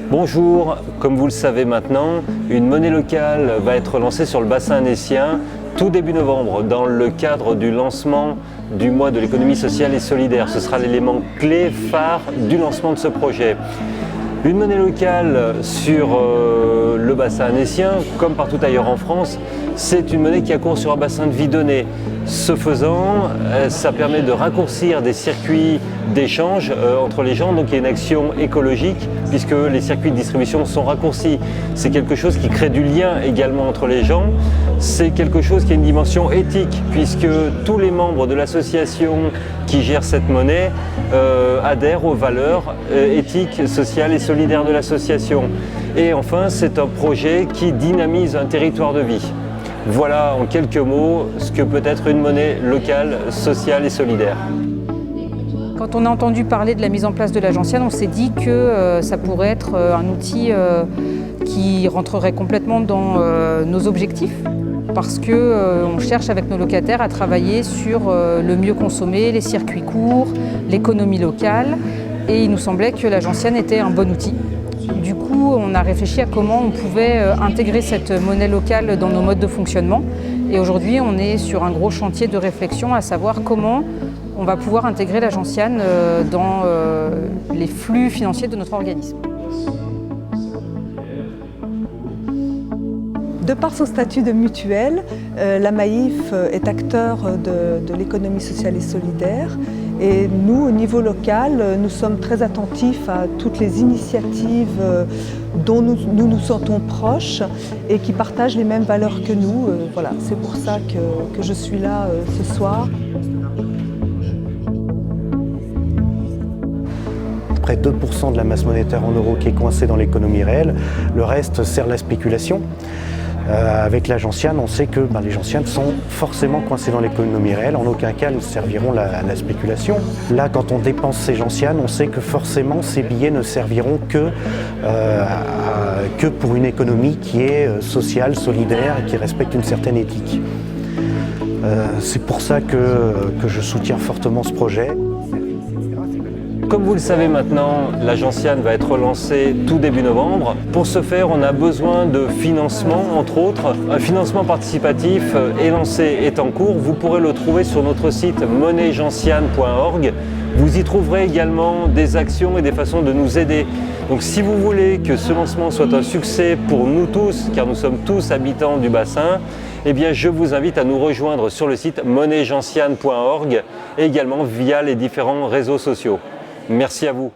Bonjour, comme vous le savez maintenant, une monnaie locale va être lancée sur le bassin annécien tout début novembre dans le cadre du lancement du mois de l'économie sociale et solidaire. Ce sera l'élément clé phare du lancement de ce projet. Une monnaie locale sur le bassin annécien, comme partout ailleurs en France, c'est une monnaie qui accourt sur un bassin de vie donné. Ce faisant, ça permet de raccourcir des circuits d'échange entre les gens, donc il y a une action écologique puisque les circuits de distribution sont raccourcis. C'est quelque chose qui crée du lien également entre les gens. C'est quelque chose qui a une dimension éthique puisque tous les membres de l'association qui gère cette monnaie adhèrent aux valeurs éthiques, sociales et solidaires de l'association. Et enfin, c'est un projet qui dynamise un territoire de vie. Voilà en quelques mots ce que peut être une monnaie locale, sociale et solidaire. Quand on a entendu parler de la mise en place de la gentiane, on s'est dit que ça pourrait être un outil qui rentrerait complètement dans nos objectifs parce qu'on cherche avec nos locataires à travailler sur le mieux consommer, les circuits courts, l'économie locale et il nous semblait que la gentiane était un bon outil. Du coup, on a réfléchi à comment on pouvait intégrer cette monnaie locale dans nos modes de fonctionnement. Et aujourd'hui, on est sur un gros chantier de réflexion, à savoir comment on va pouvoir intégrer la gentiane dans les flux financiers de notre organisme. De par son statut de mutuelle, la Maïf est acteur de l'économie sociale et solidaire. Et nous, au niveau local, nous sommes très attentifs à toutes les initiatives dont nous nous sentons proches et qui partagent les mêmes valeurs que nous. Voilà, c'est pour ça que je suis là ce soir. Près de 2% de la masse monétaire en euros qui est coincée dans l'économie réelle, le reste sert la spéculation. Avec la gentiane, on sait que les gentianes sont forcément coincées dans l'économie réelle, en aucun cas elles serviront la spéculation. Là, quand on dépense ces gentianes, on sait que forcément ces billets ne serviront que pour une économie qui est sociale, solidaire et qui respecte une certaine éthique. C'est pour ça que je soutiens fortement ce projet. Comme vous le savez maintenant, la gentiane va être lancée tout début novembre. Pour ce faire, on a besoin de financement, entre autres. Un financement participatif est lancé, est en cours. Vous pourrez le trouver sur notre site monnaigentiane.org. Vous y trouverez également des actions et des façons de nous aider. Donc si vous voulez que ce lancement soit un succès pour nous tous, car nous sommes tous habitants du bassin, eh bien je vous invite à nous rejoindre sur le site monnaigentiane.org et également via les différents réseaux sociaux. Merci à vous.